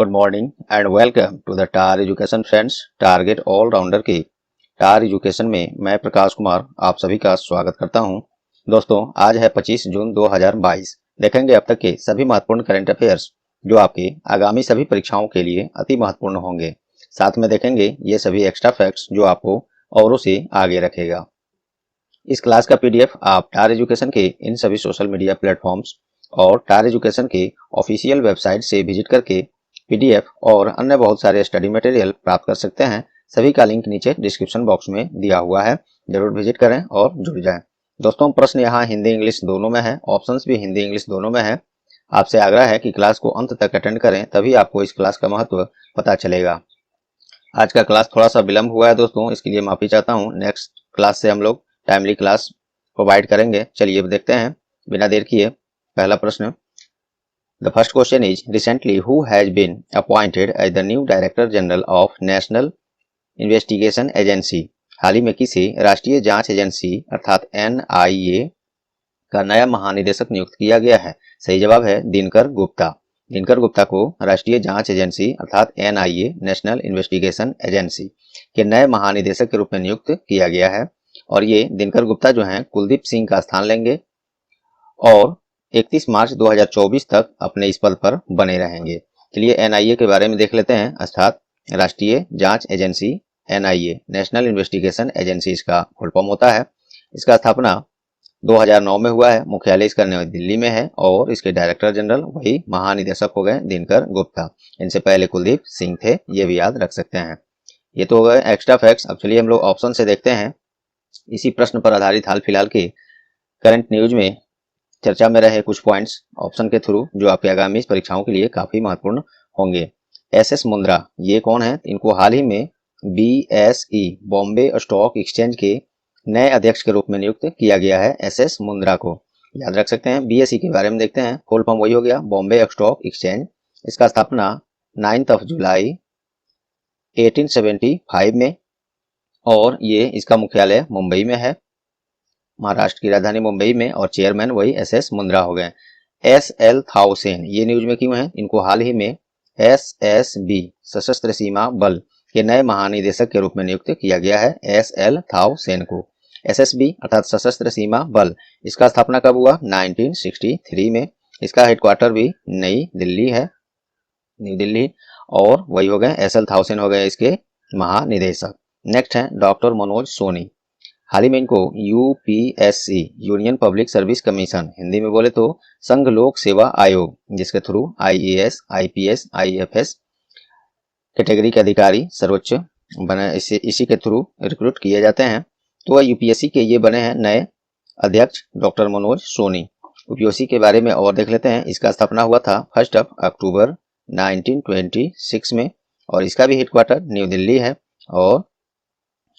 Good morning and welcome to the Tar Education friends target allrounder की Tar education में मैं प्रकाश कुमार आप सभी का स्वागत करता हूं। दोस्तों आज है 25 जून 2022। देखेंगे अब तक के सभी महत्वपूर्ण करंट अफेयर्स जो आपके आगामी सभी परीक्षाओं के लिए अति महत्वपूर्ण होंगे। साथ में देखेंगे ये सभी एक्स्ट्रा फैक्ट्स जो आपको औरों से आगे रखेगा। इस क्लास का पीडीएफ आप टार एजुकेशन के इन सभी सोशल मीडिया प्लेटफॉर्म्स और टार एजुकेशन के ऑफिशियल वेबसाइट से विजिट करके पीडीएफ और अन्य बहुत सारे स्टडी मटेरियल प्राप्त कर सकते हैं। सभी का लिंक नीचे डिस्क्रिप्शन बॉक्स में दिया हुआ है, जरूर विजिट करें और जुड़ जाएं। दोस्तों प्रश्न यहाँ हिंदी इंग्लिश दोनों में है, ऑप्शंस भी हिंदी इंग्लिश दोनों में है। आपसे आग्रह है कि क्लास को अंत तक अटेंड करें, तभी आपको इस क्लास का महत्व पता चलेगा। आज का क्लास थोड़ा सा विलंब हुआ है दोस्तों, इसके लिए माफी चाहता हूँ। नेक्स्ट क्लास से हम लोग टाइमली क्लास प्रोवाइड करेंगे। चलिए अब देखते हैं बिना देर किए पहला प्रश्न। The first question is recently who has been appointed as the new Director General of National Investigation Agency? हाल ही में किसे राष्ट्रीय जांच एजेंसी अर्थात NIA का नया महानिदेशक नियुक्त किया गया है? सही जवाब है दिनकर गुप्ता। दिनकर गुप्ता को राष्ट्रीय जांच एजेंसी अर्थात NIA नेशनल इन्वेस्टिगेशन एजेंसी के नए महानिदेशक के रूप में नियुक्त किया गया है और ये दिनकर गुप्ता जो हैं कुलदीप सिंह का स्थान लेंगे और 31 मार्च 2024 तक अपने इस पद पर बने रहेंगे। चलिए NIA के बारे में देख लेते हैं, अर्थात राष्ट्रीय जांच agency NIA national investigation agency इसका फुल फॉर्म होता है। इसका स्थापना 2009 में हुआ है, मुख्यालय इसका नई दिल्ली में है और इसके डायरेक्टर जनरल वही महानिदेशक हो गए दिनकर गुप्ता। इनसे पहले कुलदीप सिंह थे, ये भी याद रख सकते हैं। ये तो हो गए एक्स्ट्रा फैक्ट्स। अब चलिए हम लोग ऑप्शन से देखते हैं। इसी प्रश्न पर आधारित हाल फिलहाल के करंट न्यूज में चर्चा में रहे कुछ पॉइंट्स ऑप्शन के थ्रू जो आपके आगामी परीक्षाओं के लिए काफी महत्वपूर्ण होंगे। SS मुंद्रा ये कौन है? इनको हाल ही में BSE बॉम्बे स्टॉक एक्सचेंज के नए अध्यक्ष के रूप में नियुक्त किया गया है। SS मुंद्रा को याद रख सकते हैं। BSE के बारे में देखते हैं, फुल फॉर्म वही हो गया बॉम्बे स्टॉक एक्सचेंज। इसका स्थापना 9 जुलाई 1875 में और ये इसका मुख्यालय मुंबई में है, महाराष्ट्र की राजधानी मुंबई में, और चेयरमैन वही SS मुंद्रा हो गए। SL थाउसेन ये न्यूज में क्यों है? इनको हाल ही में SSB सशस्त्र सीमा बल के नए महानिदेशक के रूप में नियुक्त किया गया है। SL थाउसेन को SSB अर्थात सशस्त्र सीमा बल, इसका स्थापना कब हुआ? 1963 में। इसका हेडक्वार्टर भी नई दिल्ली है, न्यू दिल्ली, और वही हो गए SL थाउसेन हो गए इसके महानिदेशक। नेक्स्ट है डॉक्टर मनोज सोनी। हाल ही में इनको UPSC union public service commission, Hindi में बोले तो संघ लोक सेवा आयोग, जिसके through IAS IPS IFS category के अधिकारी सर्वोच्च बने, इसी के थ्रू रिक्रूट किए जाते हैं। तो UPSC के ये बने हैं नए अध्यक्ष डॉक्टर मनोज सोनी। UPSC के बारे में और देख लेते हैं। इसका स्थापना हुआ था 1 अक्टूबर 1926 में और इसका भी हेडक्वार्टर न्यू दिल्ली है और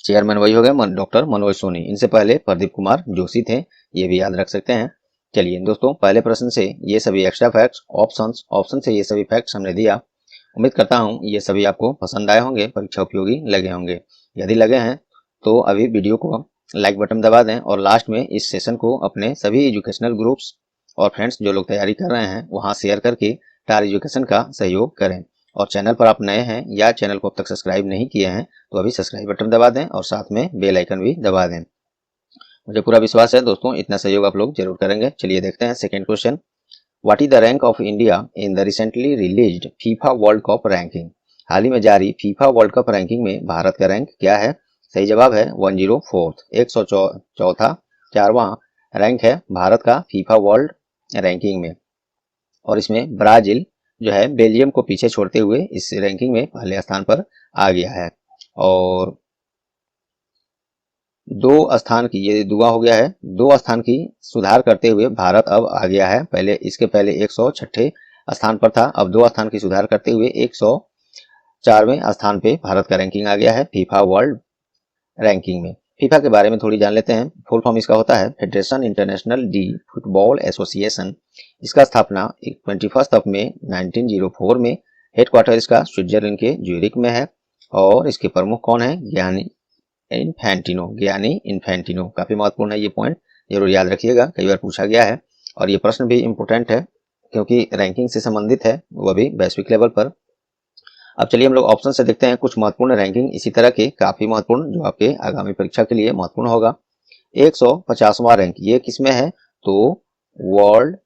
चेयरमैन वही हो गए डॉक्टर मनोज सोनी। इनसे पहले प्रदीप कुमार जोशी थे, ये भी याद रख सकते हैं। चलिए दोस्तों पहले प्रश्न से ये सभी एक्स्ट्रा फैक्ट्स, ऑप्शन से ये सभी फैक्ट्स हमने दिया। उम्मीद करता हूँ ये सभी आपको पसंद आए होंगे, परीक्षा उपयोगी लगे होंगे। यदि लगे हैं तो अभी वीडियो को लाइक बटन दबा दें और लास्ट में इस सेशन को अपने सभी एजुकेशनल ग्रुप्स और फ्रेंड्स जो लोग तैयारी कर रहे हैं वहाँ शेयर करके टार एजुकेशन का सहयोग करें। और चैनल पर आप नए हैं या चैनल को अब तक सब्सक्राइब नहीं किए हैं तो अभी सब्सक्राइब बटन दबा दें और साथ में बेल आइकन भी दबा दें। मुझे पूरा विश्वास है दोस्तों इतना सहयोग आप लोग जरूर करेंगे। चलिए देखते हैं second question. What is the rank of India in the recently released FIFA World Cup ranking? हाल ही में जारी फीफा वर्ल्ड कप रैंकिंग में भारत का रैंक क्या है? सही जवाब है 104, 104वां रैंक है भारत का फीफा वर्ल्ड रैंकिंग में। और इसमें ब्राजील जो है बेल्जियम को पीछे छोड़ते हुए इस रैंकिंग में पहले स्थान पर आ गया है और 2 स्थान की ये दुआ हो गया है। 2 स्थान की सुधार करते हुए भारत अब आ गया है। पहले इसके पहले 106 स्थान पर था, अब 2 स्थान की सुधार करते हुए 104वें स्थान पे भारत का रैंकिंग आ गया है फीफा वर्ल्ड रैंकिंग में। फीफा के बारे में थोड़ी जान लेते हैं। फुल फॉर्म इसका होता है federation international D football association. इसका स्थापना 21 मई 1904 में, हेडक्वार्टर इसका स्विट्जरलैंड के ज्यूरिख में है और इसके प्रमुख कौन है? ज्ञानी इन्फेंटिनो। काफी महत्वपूर्ण है ये पॉइंट, जरूर याद रखिएगा, कई बार पूछा गया है और ये प्रश्न भी इम्पोर्टेंट है क्योंकि रैंकिंग से संबंधित है, वह भी वैश्विक लेवल पर। अब चलिए हम लोग ऑप्शन से देखते हैं कुछ महत्वपूर्ण रैंकिंग इसी तरह के काफी महत्वपूर्ण जो आपके आगामी परीक्षा के लिए महत्वपूर्ण होगा। 150वां रैंक ये किसमें है? तो वर्ल्ड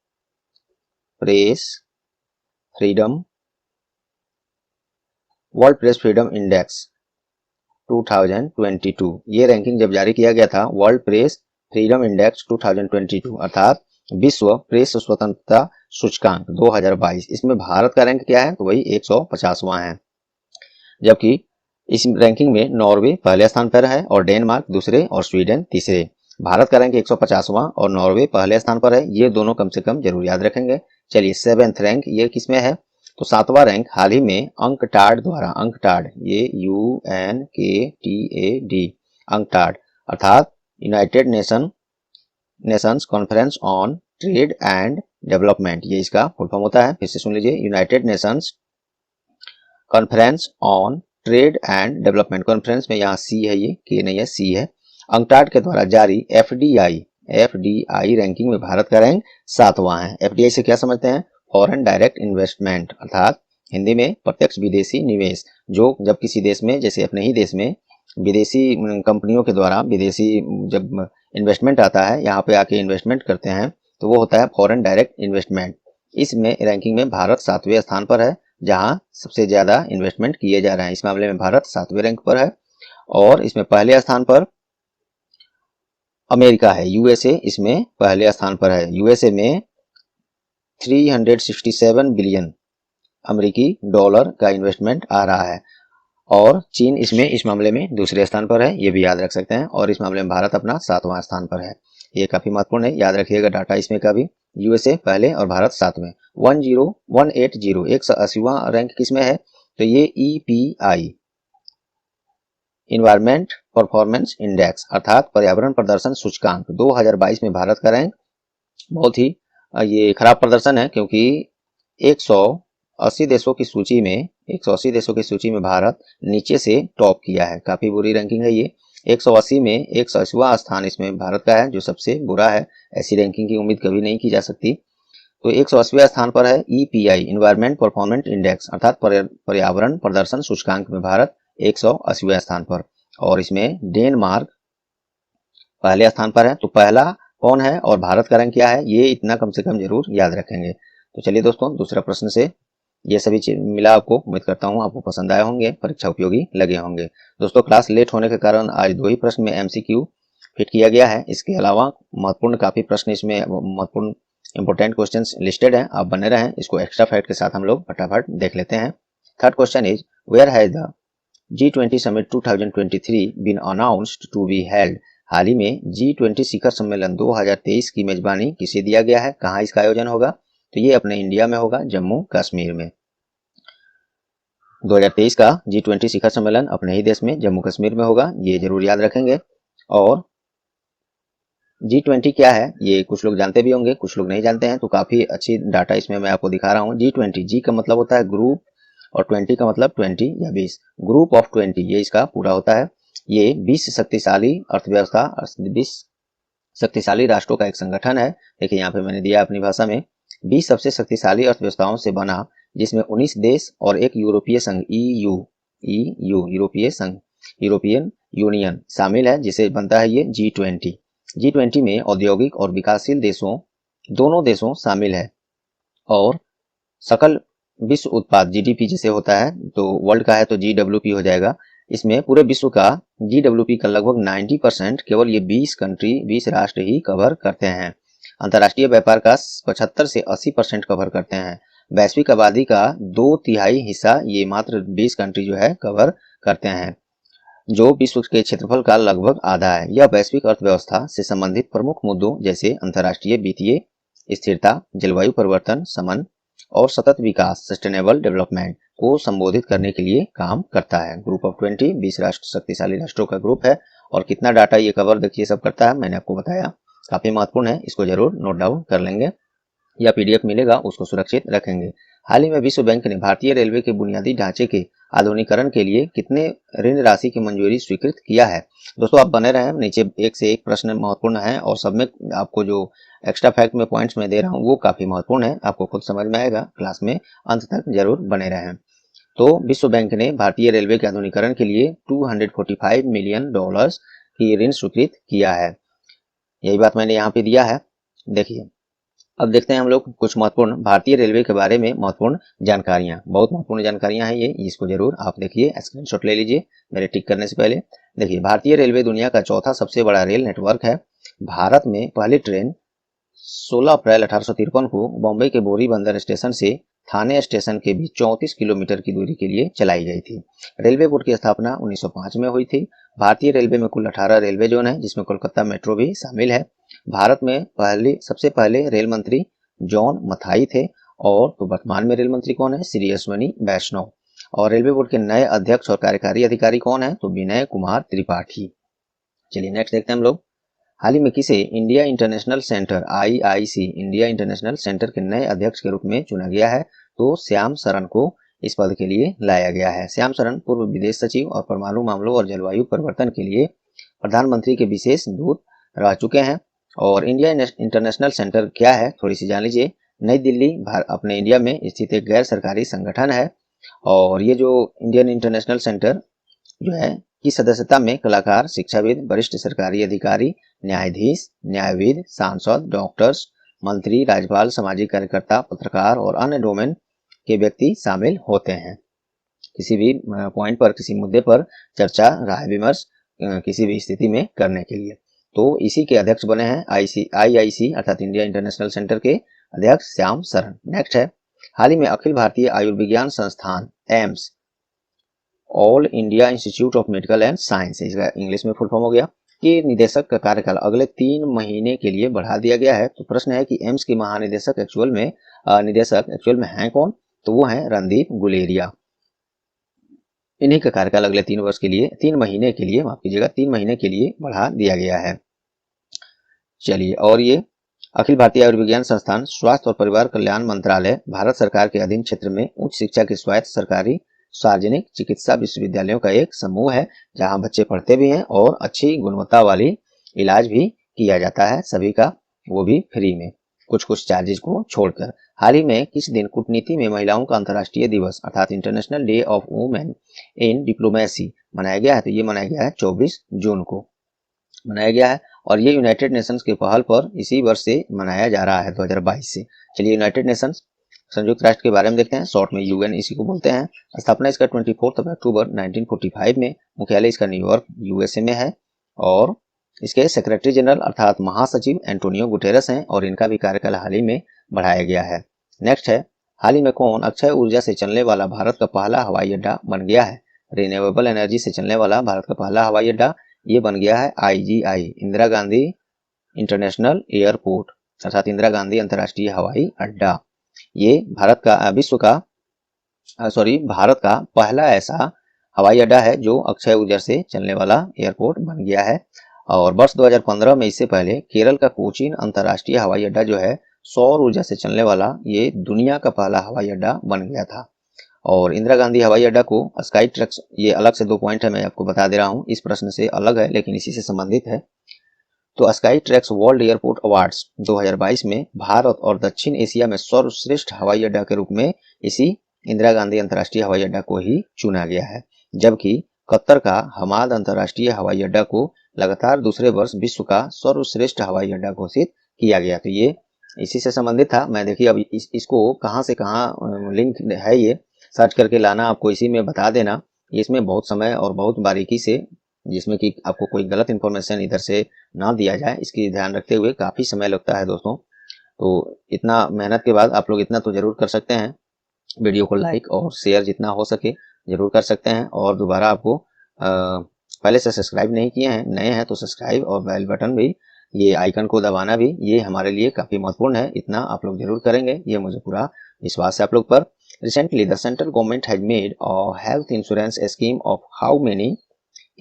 प्रेस फ्रीडम इंडेक्स 2022 ये रैंकिंग जब जारी किया गया था वर्ल्ड प्रेस फ्रीडम इंडेक्स 2022 अर्थात विश्व प्रेस स्वतंत्रता सूचकांक 2022, इसमें भारत का रैंक क्या है? तो वही 150वां है। जबकि इस रैंकिंग में नॉर्वे पहले स्थान पर है और डेनमार्क दूसरे और स्वीडन तीसरे। भारत का रैंक 150वां और नॉर्वे पहले स्थान पर है, ये दोनों कम से कम जरूर याद रखेंगे। चलिए 7th रैंक ये किसमें है? तो 7वां रैंक हाल ही में अंकटाड द्वारा, अंकटाड ये UNKTAD अंकटाड अर्थात United Nations conference on trade and development, ये इसका फुल फॉर्म होता है। फिर से सुन लीजिए, United Nations conference on trade and development. Conference में यहाँ सी है, ये के नहीं है, सी है। अंकटाड के द्वारा जारी एफडीआई रैंकिंग में भारत का रैंक 7वां है। एफडीआई से क्या समझते हैं? फॉरेन डायरेक्ट इन्वेस्टमेंट अर्थात हिंदी में प्रत्यक्ष विदेशी निवेश। जो जब किसी देश में, जैसे अपने ही देश में विदेशी कंपनियों के द्वारा विदेशी जब इन्वेस्टमेंट आता है, यहाँ पे आके इन्वेस्टमेंट करते हैं, तो वो होता है फॉरेन डायरेक्ट इन्वेस्टमेंट। इसमें रैंकिंग में भारत 7वें स्थान पर है, जहां सबसे ज्यादा इन्वेस्टमेंट किए जा रहे हैं। इस मामले में भारत 7वें रैंक पर है और इसमें पहले स्थान पर अमेरिका है, यूएसए इसमें पहले स्थान पर है। यूएसए में 367 बिलियन अमेरिकी डॉलर का इन्वेस्टमेंट आ रहा है और चीन इसमें इस मामले में दूसरे स्थान पर है, ये भी याद रख सकते हैं। और इस मामले में भारत अपना 7वां स्थान पर है, ये काफी महत्वपूर्ण है, याद रखिएगा डाटा इसमें का भी। यूएसए पहले और भारत 7वें। 180वां रैंक किसमें है? तो ये EPI इन्वायरमेंट परफॉर्मेंस इंडेक्स अर्थात पर्यावरण प्रदर्शन सूचकांक 2022 में भारत का रैंक बहुत ही ये खराब प्रदर्शन है, क्योंकि 180 देशों की सूची में भारत नीचे से टॉप किया है। काफी बुरी रैंकिंग है ये। 180 में 180वां स्थान इसमें भारत का है, जो सबसे बुरा है। ऐसी रैंकिंग की उम्मीद कभी नहीं की जा सकती। तो 180वें स्थान पर है EPI इन्वायरमेंट परफॉर्मेंस इंडेक्स अर्थात पर्यावरण प्रदर्शन सूचकांक में भारत 180वें स्थान पर। और इसमें डेनमार्क पहले स्थान पर है। तो पहला कौन है और भारत का रैंक क्या है, ये इतना कम से कम जरूर याद रखेंगे। तो चलिए दोस्तों, दूसरा प्रश्न से ये सभी चीज मिला आपको। उम्मीद करता हूँ आपको पसंद आए होंगे, परीक्षा उपयोगी लगे होंगे। दोस्तों क्लास लेट होने के कारण आज 2 ही प्रश्न में MCQ फिट किया गया है। इसके अलावा महत्वपूर्ण काफी प्रश्न इसमें महत्वपूर्ण इंपोर्टेंट क्वेश्चंस लिस्टेड हैं, आप बने रहें। इसको एक्स्ट्रा फैक्ट के साथ हम लोग फटाफट देख लेते हैं। Third question is, where has the G20 summit 2023 been announced to be held? हाल ही में G20 शिखर सम्मेलन 2023 की मेजबानी किसे दिया गया है? कहाँ इसका आयोजन होगा? तो ये अपने इंडिया में होगा, जम्मू कश्मीर में। 2023 का G20 शिखर सम्मेलन अपने ही देश में जम्मू कश्मीर में होगा, ये जरूर याद रखेंगे। और G20 क्या है ये कुछ लोग जानते भी होंगे, कुछ लोग नहीं जानते हैं, तो काफी अच्छी डाटा इसमें मैं आपको दिखा रहा हूँ। G20, जी का मतलब होता है ग्रुप और 20 का मतलब 20 या 20, ग्रुप ऑफ 20 ये इसका पूरा होता है। ये 20 शक्तिशाली अर्थव्यवस्था 20 शक्तिशाली राष्ट्रों का एक संगठन है। देखिए यहाँ पे मैंने दिया अपनी भाषा में, 20 सबसे शक्तिशाली अर्थव्यवस्थाओं से बना, जिसमें 19 देश और एक यूरोपीय संघ EU यूरोपीय संघ, यूरोपियन यूनियन शामिल है, जिसे बनता है ये G20। G20 में औद्योगिक और विकासशील देशों दोनों देशों शामिल है। और सकल विश्व उत्पाद GDP जैसे होता है, तो वर्ल्ड का है तो GWP हो जाएगा। इसमें पूरे विश्व का GWP का लगभग 90% केवल ये 20 राष्ट्र ही कवर करते हैं। अंतर्राष्ट्रीय व्यापार का 75 से 80% कवर करते हैं। वैश्विक आबादी का 2/3 हिस्सा ये मात्र 20 कंट्री जो है कवर करते हैं, जो विश्व के क्षेत्रफल का लगभग आधा है। यह वैश्विक अर्थव्यवस्था से संबंधित प्रमुख मुद्दों जैसे अंतर्राष्ट्रीय वित्तीय स्थिरता, जलवायु परिवर्तन शमन और सतत विकास सस्टेनेबल डेवलपमेंट को संबोधित करने के लिए काम करता है। ग्रुप ऑफ 20 20 राष्ट्र शक्तिशाली राष्ट्रों का ग्रुप है। और कितना डाटा ये कवर देखिए सब करता है, मैंने आपको बताया, काफी महत्वपूर्ण है, इसको जरूर नोट डाउन कर लेंगे या PDF मिलेगा उसको सुरक्षित रखेंगे। हाल ही में विश्व बैंक ने भारतीय रेलवे के बुनियादी ढांचे के आधुनिकीकरण के लिए कितने ऋण राशि की मंजूरी स्वीकृत किया है? दोस्तों आप बने रहें, नीचे एक से एक प्रश्न महत्वपूर्ण है और सब में आपको जो एक्स्ट्रा फैक्ट में पॉइंट्स में दे रहा हूँ वो काफी महत्वपूर्ण है, आपको खुद समझ में आएगा। क्लास में अंत तक जरूर बने रहें। तो विश्व बैंक ने भारतीय रेलवे के आधुनिकीकरण के लिए $245 मिलियन की ऋण स्वीकृत किया है। यही बात मैंने यहाँ पे दिया है। देखिए, अब देखते हैं हम लोग कुछ महत्वपूर्ण भारतीय रेलवे के बारे में महत्वपूर्ण जानकारियां। बहुत महत्वपूर्ण जानकारियां हैं ये, इसको जरूर आप देखिए, स्क्रीनशॉट ले लीजिए मेरे टिक करने से पहले। देखिए, भारतीय रेलवे दुनिया का चौथा सबसे बड़ा रेल नेटवर्क है। भारत में पहली ट्रेन 16 अप्रैल 1853 को बॉम्बे के बोरी बंदर स्टेशन से थाने स्टेशन के बीच 34 किलोमीटर की दूरी के लिए चलाई गई थी। रेलवे बोर्ड की स्थापना 1905 में हुई थी। भारतीय रेलवे में कुल 18 रेलवे जोन है, जिसमें कोलकाता मेट्रो भी शामिल है। भारत में सबसे पहले रेल मंत्री जॉन मथाई थे। और तो वर्तमान में रेल मंत्री कौन है? श्री अश्विनी वैष्णव। और रेलवे बोर्ड के नए अध्यक्ष और कार्यकारी अधिकारी कौन है? तो विनय कुमार त्रिपाठी। चलिए नेक्स्ट देखते हैं हम लोग। हाल ही में किसे India international centre IIC India international centre के नए अध्यक्ष के रूप में चुना गया है? तो श्याम सरन को इस पद के लिए लाया गया है। श्याम सरन पूर्व विदेश सचिव और परमाणु मामलों और जलवायु परिवर्तन के लिए प्रधानमंत्री के विशेष दूत रह चुके हैं। और इंडिया इंटरनेशनल सेंटर क्या है, थोड़ी सी जान लीजिए। नई दिल्ली अपने इंडिया में स्थित एक गैर सरकारी संगठन है। और ये जो इंडियन इंटरनेशनल सेंटर जो है की सदस्यता में कलाकार, शिक्षाविद, वरिष्ठ सरकारी अधिकारी, न्यायाधीश, न्यायविद, सांसद, डॉक्टर्स, मंत्री, राज्यपाल, सामाजिक कार्यकर्ता, पत्रकार और अन्य डोमेन के व्यक्ति शामिल होते हैं। किसी भी पॉइंट पर, किसी मुद्दे पर चर्चा, राय विमर्श किसी भी स्थिति में करने के लिए। तो इसी के अध्यक्ष बने हैं IIC अर्थात इंडिया इंटरनेशनल सेंटर के अध्यक्ष श्याम सरन। नेक्स्ट है, हाल ही में अखिल भारतीय आयुर्विज्ञान संस्थान AIIMS, all India institute of medical and science, इसका इंग्लिश में फुल फॉर्म हो गया, कि निदेशक का कार्यकाल अगले 3 महीने के लिए बढ़ा दिया गया है। तो प्रश्न है कि एम्स के महानिदेशक एक्चुअल में हैं कौन? तो वो हैं रणदीप गुलेरिया। इन्हीं का कार्यकाल अगले 3 महीने के लिए, माफ कीजिएगा, 3 महीने के लिए बढ़ा दिया गया है। चलिए, और ये अखिल भारतीय आयुर्विज्ञान संस्थान स्वास्थ्य और परिवार कल्याण मंत्रालय भारत सरकार के अधीन क्षेत्र में उच्च शिक्षा की स्वायत्त सरकारी सार्वजनिक चिकित्सा विश्वविद्यालयों का एक समूह है, जहां बच्चे पढ़ते भी हैं और अच्छी गुणवत्ता वाली इलाज भी किया जाता है सभी का, वो भी फ्री में, कुछ चार्जेस को छोड़कर। हाल ही में किस दिन कूटनीति में महिलाओं का अंतर्राष्ट्रीय दिवस अर्थात international day of women in diplomacy मनाया गया है? तो ये मनाया गया है 24 जून को मनाया गया है। और ये यूनाइटेड नेशंस के पहल पर इसी वर्ष से मनाया जा रहा है, 2022 से। चलिए, यूनाइटेड नेशंस संयुक्त राष्ट्र के बारे में देखते हैं, शॉर्ट में UN इसी को बोलते हैं। स्थापना इसका 24 अक्टूबर 1945 में, मुख्यालय इसका न्यूयॉर्क USA में है। और इसके सेक्रेटरी जनरल अर्थात महासचिव एंटोनियो गुटेरस हैं, और इनका भी कार्यकाल हाल ही में बढ़ाया गया है। नेक्स्ट है, हाल ही में कौन अक्षय ऊर्जा से चलने वाला भारत का पहला हवाई अड्डा बन गया है? रिन्यूएबल एनर्जी से चलने वाला भारत का पहला हवाई अड्डा ये बन गया है IGI, Indira Gandhi international airport अर्थात इंदिरा गांधी अंतर्राष्ट्रीय हवाई अड्डा। ये भारत का पहला ऐसा हवाई अड्डा है जो अक्षय ऊर्जा से चलने वाला एयरपोर्ट बन गया है। और वर्ष 2015 में इससे पहले केरल का कोचीन अंतर्राष्ट्रीय हवाई अड्डा जो है सौर ऊर्जा से चलने वाला, ये दुनिया का पहला हवाई अड्डा बन गया था। और इंदिरा गांधी हवाई अड्डा को स्काई ट्रैक्स, ये अलग से 2 पॉइंट है, मैं आपको बता दे रहा हूँ, इस प्रश्न से अलग है लेकिन इसी से संबंधित है। तो sky tracks world airport awards 2022 में भारत और दक्षिण एशिया में सर्वश्रेष्ठ हवाई अड्डा के रूप में इसी इंदिरा गांधी अंतर्राष्ट्रीय हवाई अड्डा को ही चुना गया है। जबकि कतर का हमाद अंतर्राष्ट्रीय हवाई अड्डा को लगातार दूसरे वर्ष विश्व का सर्वश्रेष्ठ हवाई अड्डा घोषित किया गया। तो ये इसी से संबंधित था। मैं देखिए अब इसको कहाँ से कहाँ लिंक है, ये सर्च करके लाना, आपको इसी में बता देना। इसमें बहुत समय और बहुत बारीकी से, जिसमें कि आपको कोई गलत इन्फॉर्मेशन इधर से ना दिया जाए, इसकी ध्यान रखते हुए काफ़ी समय लगता है दोस्तों। तो इतना मेहनत के बाद आप लोग इतना तो ज़रूर कर सकते हैं, वीडियो को लाइक और शेयर जितना हो सके ज़रूर कर सकते हैं। और दोबारा आपको पहले से सब्सक्राइब नहीं किए हैं, नए हैं तो सब्सक्राइब और बेल बटन भी, ये आइकन को दबाना भी, ये हमारे लिए काफ़ी महत्वपूर्ण है। इतना आप लोग जरूर करेंगे, ये मुझे पूरा विश्वास है आप लोग पर। Recently the central government has made a health insurance scheme of how many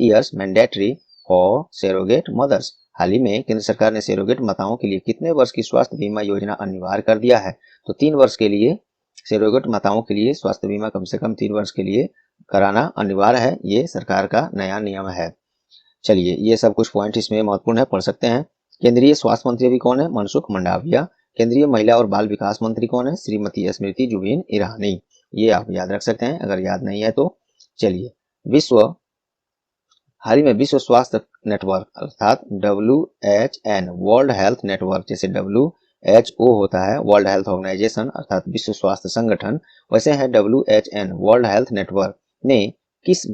years mandatory for surrogate mothers. हाल ही में केंद्र सरकार ने सरोगेट माताओं के लिए कितने वर्ष की स्वास्थ्य बीमा योजना अनिवार्य कर दिया है? तो 3 वर्ष के लिए सरोगेट माताओं के लिए स्वास्थ्य बीमा कम से कम 3 वर्ष के लिए कराना अनिवार्य है, ये सरकार का नया नियम है। चलिए, ये सब कुछ पॉइंट इसमें महत्वपूर्ण है, पढ़ सकते हैं। केंद्रीय स्वास्थ्य मंत्री भी कौन है? मनसुख मंडाविया। केंद्रीय महिला और बाल विकास मंत्री कौन है? श्रीमती स्मृति जुबिन ईरानी। ये आप याद रख सकते हैं अगर याद नहीं है तो। चलिए, हाल ही में विश्व स्वास्थ्य नेटवर्क अर्थात WHO वर्ल्ड हेल्थ नेटवर्क, जैसे WHO होता है वर्ल्ड हेल्थ ऑर्गेनाइजेशन अर्थात विश्व स्वास्थ्य संगठन, वैसे है WHO वर्ल्ड हेल्थ नेटवर्क ने किस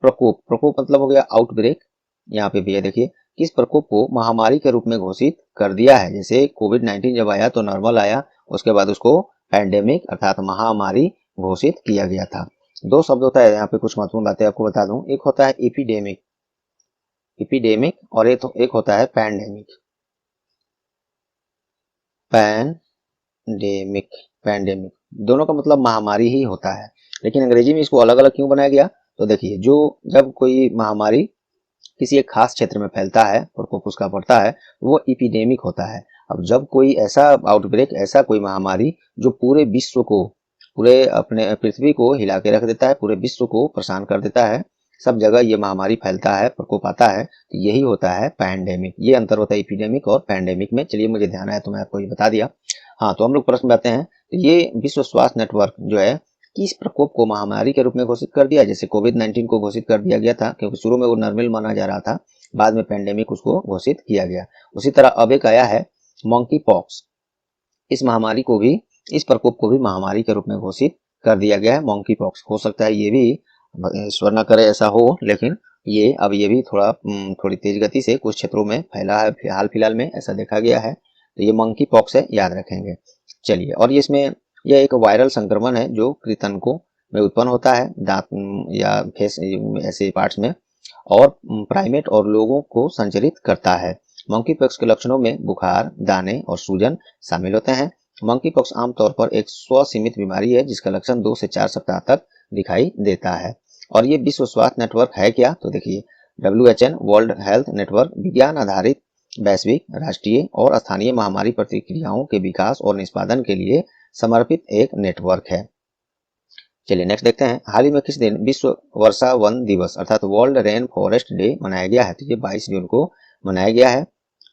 प्रकोप मतलब हो गया आउटब्रेक, यहाँ पे भी है देखिए, किस प्रकोप को महामारी के रूप में घोषित कर दिया है। जैसे कोविड-19 जब आया तो नॉर्मल आया, उसके बाद उसको पैंडेमिक अर्थात महामारी घोषित किया गया था। दो शब्द होता है यहाँ पे, कुछ महत्वपूर्ण बातें आपको बता दूं। एक होता है एपिडेमिक और एक होता है पैंडेमिक। पैंडेमिक दोनों का मतलब महामारी ही होता है, लेकिन अंग्रेजी में इसको अलग अलग क्यों बनाया गया? तो देखिए, जब कोई महामारी किसी एक खास क्षेत्र में फैलता है, प्रकोप उसका पड़ता है, वो एपिडेमिक होता है। अब जब कोई ऐसा आउटब्रेक, ऐसा कोई महामारी जो पूरे विश्व को, पूरे अपने पृथ्वी को हिला के रख देता है, पूरे विश्व को परेशान कर देता है, सब जगह ये महामारी फैलता है, प्रकोप आता है, तो यही होता है पैंडेमिक। ये अंतर होता है एपिडेमिक और पैंडेमिक में। चलिए, मुझे ध्यान आया तो मैं आपको ये बता दिया। हाँ, तो हम लोग प्रश्न आते हैं, तो ये विश्व स्वास्थ्य नेटवर्क जो है किस प्रकोप को महामारी के रूप में घोषित कर दिया? जैसे कोविड-19 को घोषित कर दिया गया था, क्योंकि शुरू में वो नॉर्मल माना जा रहा था, बाद में पैंडेमिक उसको घोषित किया गया। उसी तरह अब एक आया है मंकी पॉक्स, इस महामारी को भी, इस प्रकोप को भी महामारी के रूप में घोषित कर दिया गया है, मंकी पॉक्स। हो सकता है ये भी, ईश्वर न करे ऐसा हो, लेकिन ये भी थोड़ी तेज गति से कुछ क्षेत्रों में फैला है, हाल फिलहाल में ऐसा देखा गया है। तो ये मंकी पॉक्स है, याद रखेंगे। चलिए, और यह एक वायरल संक्रमण है जो कृंतकों में उत्पन्न होता है, दांत या फेस ऐसे पार्ट्स में, और प्राइमेट और लोगों को संचरित करता है। मंकी पॉक्स के लक्षणों में बुखार, दाने और सूजन शामिल होते हैं। मंकी पॉक्स आमतौर पर एक स्वसीमित बीमारी है जिसका लक्षण 2 से 4 सप्ताह तक दिखाई देता है। और ये विश्व स्वास्थ्य नेटवर्क है क्या? तो देखिए, WHO वर्ल्ड हेल्थ नेटवर्क विज्ञान आधारित वैश्विक, राष्ट्रीय और स्थानीय महामारी प्रतिक्रियाओं के विकास और निष्पादन के लिए समर्पित एक नेटवर्क है। चलिए नेक्स्ट देखते हैं, हाल ही में किस दिन विश्व वर्षा वन दिवस अर्थात वर्ल्ड रेन फॉरेस्ट डे मनाया गया है? तो ये 22 जून को मनाया गया है।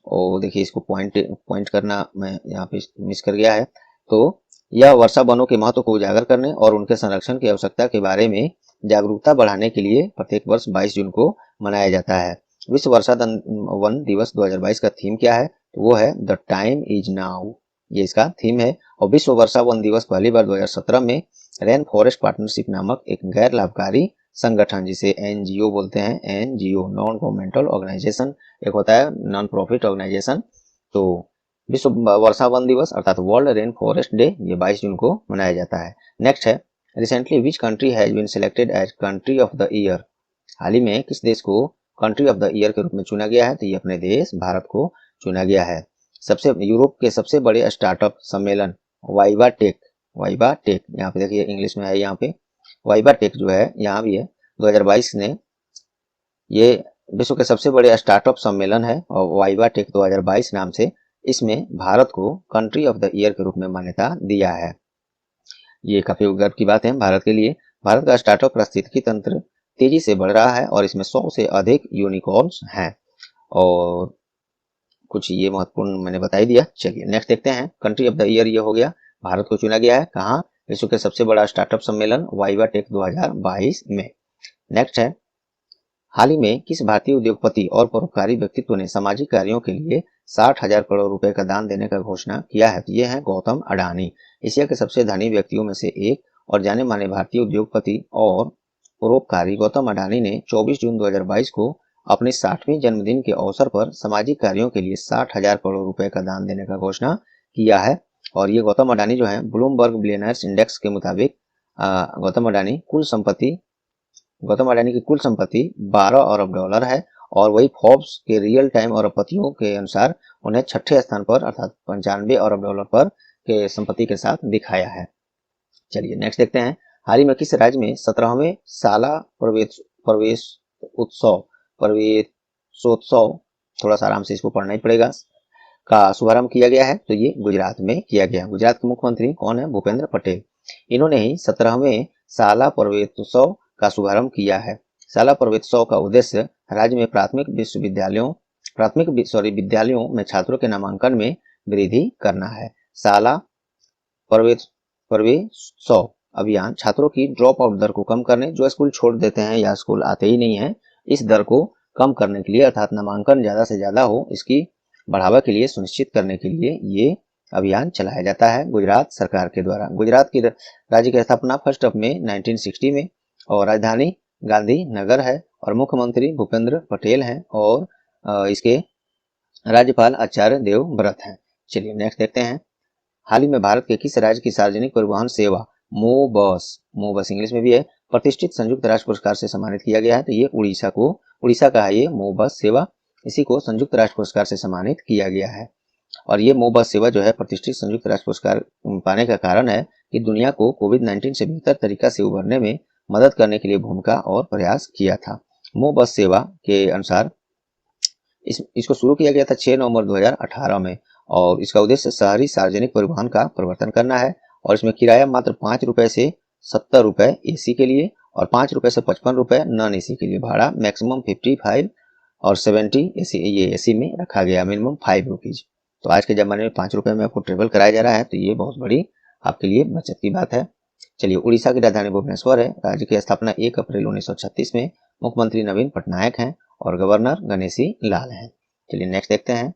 और देखिए, इसको पॉइंट करना मैं यहाँ पे मिस कर गया है। तो यह वर्षा वनों के महत्व को उजागर करने और उनके संरक्षण की आवश्यकता के बारे में जागरूकता बढ़ाने के लिए प्रत्येक वर्ष 22 जून को मनाया जाता है। विश्व वर्षा वन दिवस 2022 का थीम क्या है? तो वो है द टाइम इज नाउ, ये इसका थीम है। और विश्व वर्षा वन दिवस पहली बार 2017 में रेन फॉरेस्ट पार्टनरशिप नामक एक गैर लाभकारी संगठन, जिसे NGO बोलते हैं, NGO नॉन गवर्नमेंटल ऑर्गेनाइजेशन, एक होता है नॉन प्रॉफिट ऑर्गेनाइजेशन। तो विश्व वर्षा वन दिवस अर्थात वर्ल्ड रेन फॉरेस्ट डे ये 22 जून को मनाया जाता है। नेक्स्ट है, recently which country has been selected as country of the year? हाल ही में किस देश को कंट्री ऑफ द ईयर के रूप में चुना गया है? तो ये अपने देश भारत को चुना गया है। यूरोप के सबसे बड़े स्टार्टअप सम्मेलन वाइवा टेक, यहाँ पे देखिए इंग्लिश में है, यहाँ पे वाइवा टेक जो है यहाँ भी है, 2022 ने, ये विश्व के सबसे बड़े स्टार्टअप सम्मेलन है और वाइवा टेक 2022 नाम से इसमें भारत को कंट्री ऑफ द ईयर के रूप में मान्यता दिया है। ये काफी गर्व की बात है भारत के लिए। भारत का स्टार्टअप पारिस्थितिकी तंत्र तेजी से बढ़ रहा है और इसमें 100 से अधिक यूनिकॉर्न्स हैं। और कुछ ये महत्वपूर्ण मैंने बता ही दिया। चलिए नेक्स्ट देखते हैं, कंट्री ऑफ द ईयर ये हो गया, भारत को चुना गया है कहाँ? विश्व के सबसे बड़ा स्टार्टअप सम्मेलन वाइवा टेक 2022 में। नेक्स्ट है, हाल ही में किस भारतीय उद्योगपति और परोपकारी व्यक्तित्व ने सामाजिक कार्यों के लिए 60,000 करोड़ रुपए का दान देने का घोषणा किया है? तो ये है गौतम अडानी, एशिया के सबसे धनी व्यक्तियों में से एक और जाने माने भारतीय उद्योगपति और परोपकारी गौतम अडानी ने 24 जून 2022 को अपने 60वें जन्मदिन के अवसर पर सामाजिक कार्यों के लिए 60,000 करोड़ रुपए का दान देने का घोषणा किया है। और ये गौतम अडानी जो है, ब्लूमबर्ग बिलियनर्स इंडेक्स के मुताबिक गौतम अडानी की कुल संपत्ति 12 अरब डॉलर है। और वही फोर्ब्स के रियल टाइम अरबपतियों के अनुसार उन्हें छठे स्थान पर अर्थात 95 अरब डॉलर पर के संपत्ति के साथ दिखाया है। चलिए नेक्स्ट देखते हैं, हाल ही में किस राज्य में 17वें साला प्रवेशोत्सव, थोड़ा सा आराम से इसको पढ़ना ही पड़ेगा, का शुभारंभ किया गया है? तो ये गुजरात में किया गया। गुजरात के मुख्यमंत्री कौन है? भूपेंद्र पटेल। इन्होंने ही 17वें साला प्रवेशोत्सव का शुभारंभ किया है। साला प्रवेशोत्सव का उद्देश्य राज्य में विद्यालयों में छात्रों के नामांकन में वृद्धि करना है। साला प्रवेशोत्सव अभियान छात्रों की ड्रॉप आउट दर को कम करने, जो स्कूल छोड़ देते हैं या स्कूल आते ही नहीं है, इस दर को कम करने के लिए अर्थात नामांकन ज़्यादा से ज़्यादा हो, इसकी बढ़ावा के लिए सुनिश्चित करने के लिए ये अभियान चलाया जाता है गुजरात सरकार के द्वारा। गुजरात की राज्य की स्थापना 1 मई 1960 में और राजधानी गांधीनगर है और मुख्यमंत्री भूपेंद्र पटेल हैं और इसके राज्यपाल आचार्य देवव्रत हैं। चलिए नेक्स्ट देखते हैं। हाल ही में भारत के किस राज्य की सार्वजनिक परिवहन सेवा मोबस इंग्लिश में भी है, प्रतिष्ठित संयुक्त राष्ट्र पुरस्कार से सम्मानित किया गया है? तो ये उड़ीसा का है ये मोबस सेवा, इसी को संयुक्त राष्ट्र पुरस्कार से सम्मानित किया गया है। और ये मोबस सेवा जो है प्रतिष्ठित संयुक्त राष्ट्र पुरस्कार पाने का कारण है कि दुनिया को कोविड-19 से बेहतर तरीका से उभरने में मदद करने के लिए भूमिका और प्रयास किया था। मोबस सेवा के अनुसार इसको शुरू किया गया था 6 नवंबर 2018 में और इसका उद्देश्य शहरी सार्वजनिक परिवहन का प्रवर्तन करना है और इसमें किराया मात्र 5 रुपए से 70 रुपए एसी के लिए और 5 रुपए से 55 रुपए नॉन एसी के लिए। भाड़ा मैक्सिमम 55 और 70 एसी, ये एसी में रखा गया, मिनिमम 5 रुपीज। तो आज के ज़माने में 5 रुपए में आपको ट्रेवल कराया जा रहा है, तो ये बहुत बड़ी आपके लिए बचत की बात है। चलिए, उड़ीसा की राजधानी भुवनेश्वर है। राज्य की स्थापना 1 अप्रैल 1936 में, मुख्यमंत्री नवीन पटनायक हैं और गवर्नर गणेशी लाल हैं। चलिए नेक्स्ट देखते हैं।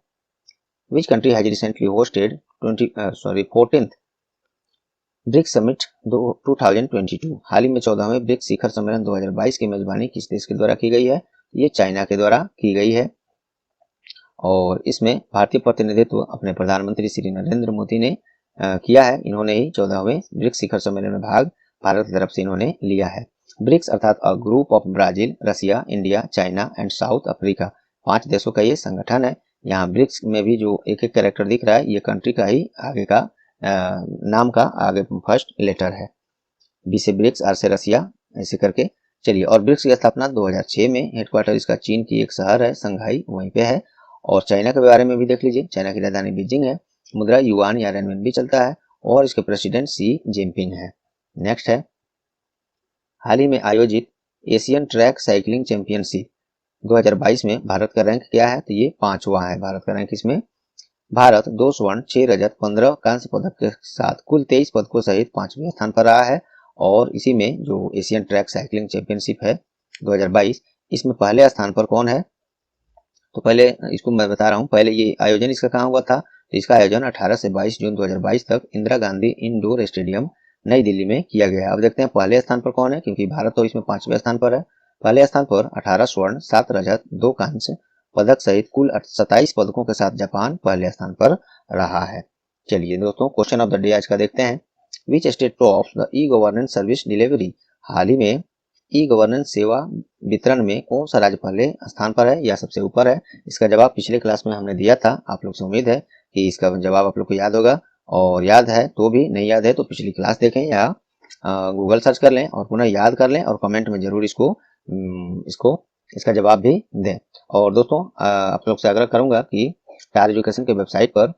Which country has recently hosted 14th BRICS summit 2022? हाल ही में 14वें ब्रिक्स शिखर सम्मेलन 2022 की मेजबानी किस देश के द्वारा की गई है? ये चाइना के द्वारा की गई है और इसमें भारतीय प्रतिनिधित्व अपने प्रधानमंत्री श्री नरेंद्र मोदी ने किया है। इन्होंने ही 14वें ब्रिक्स शिखर सम्मेलन में भाग भारत की तरफ से इन्होंने लिया है। ब्रिक्स अर्थात a group of Brazil, Russia, India, China and South Africa, 5 देशों का ये संगठन है। यहाँ ब्रिक्स में भी जो एक एक कैरेक्टर दिख रहा है, ये कंट्री का ही आगे का नाम का आगे फर्स्ट लेटर है। बी से ब्रिक्स, आर से रसिया, ऐसे करके। चलिए, और ब्रिक्स की स्थापना 2006 में, हेडक्वार्टर इसका चीन की एक शहर है संघाई, वहीं पे है। और चाइना के बारे में भी देख लीजिए, चाइना की राजधानी बीजिंग है, मुद्रा युआन या रेनमिन चलता है और इसके प्रेसिडेंट शी जिनपिंग है। नेक्स्ट है, हाल ही में आयोजित एशियन ट्रैक साइकिलिंग चैंपियनशिप 2022 में भारत का रैंक क्या है? तो ये 5वां है भारत का रैंक। इसमें भारत 2 स्वर्ण, 6 रजत, 15 कांस्य पदक के साथ कुल 23 पदकों सहित 5वें स्थान पर रहा है। और इसी में जो एशियन ट्रैक साइकिलिंग चैंपियनशिप है 2022, इसमें पहले स्थान पर कौन है? तो पहले इसको मैं बता रहा हूँ। पहले ये आयोजन इसका कहाँ हुआ था? तो इसका आयोजन 18 से 22 जून 2022 तक इंदिरा गांधी इंडोर स्टेडियम नई दिल्ली में किया गया। अब देखते हैं पहले स्थान पर कौन है, क्योंकि भारत तो इसमें 5वें स्थान पर है। पहले स्थान पर 18 स्वर्ण, 7 रजत, 2 कांस्य पदक सहित कुल 27 पदकों के साथ जापान पहले स्थान पर रहा है। चलिए दोस्तों, क्वेश्चन ऑफ द डे आज का देखते हैं। Which state tops the e governance service delivery? हाल ही में ई गवर्नेंस सेवा वितरण में कौन सा राज्य पहले स्थान पर है या सबसे ऊपर है? इसका जवाब पिछले क्लास में हमने दिया था। आप लोग से उम्मीद है कि इसका जवाब आप लोग को याद होगा, और याद है तो भी, नहीं याद है तो पिछली क्लास देखें या गूगल सर्च कर लें और पुनः याद कर लें और कमेंट में जरूर इसका जवाब भी दें। और दोस्तों, आप लोग से आग्रह करूंगा कि टार एजुकेशन के वेबसाइट पर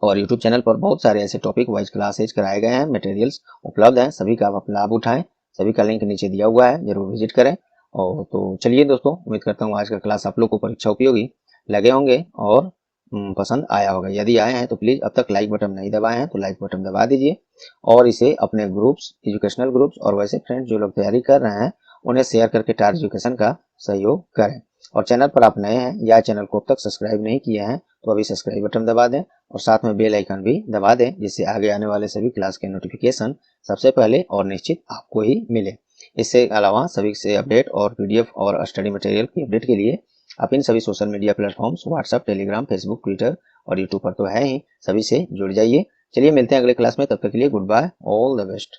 और यूट्यूब चैनल पर बहुत सारे ऐसे टॉपिक वाइज क्लासेज कराए गए हैं, मटेरियल्स उपलब्ध हैं, सभी का आप लाभ उठाएं। सभी का लिंक नीचे दिया हुआ है, जरूर विजिट करें। और तो चलिए दोस्तों, उम्मीद करता हूँ आज का क्लास आप लोग को परीक्षा उपयोगी लगे होंगे और पसंद आया होगा। यदि आए हैं तो प्लीज अब तक लाइक बटन नहीं दबाए हैं तो लाइक बटन दबा दीजिए और इसे अपने ग्रुप्स, एजुकेशनल ग्रुप्स और वैसे फ्रेंड्स जो लोग तैयारी कर रहे हैं उन्हें शेयर करके टार एजुकेशन का सहयोग करें। और चैनल पर आप नए हैं या चैनल को अब तक सब्सक्राइब नहीं किए हैं तो अभी सब्सक्राइब बटन दबा दें और साथ में बेल आइकन भी दबा दें, जिससे आगे आने वाले सभी क्लास के नोटिफिकेशन सबसे पहले और निश्चित आपको ही मिले। इससे अलावा सभी से अपडेट और पीडीएफ और स्टडी मटेरियल की अपडेट के लिए आप इन सभी social media platforms WhatsApp, Telegram, Facebook, Twitter और यूट्यूब पर तो है ही, सभी से जुड़ जाइए। चलिए मिलते हैं अगले क्लास में, तब तक के लिए goodbye, all the best.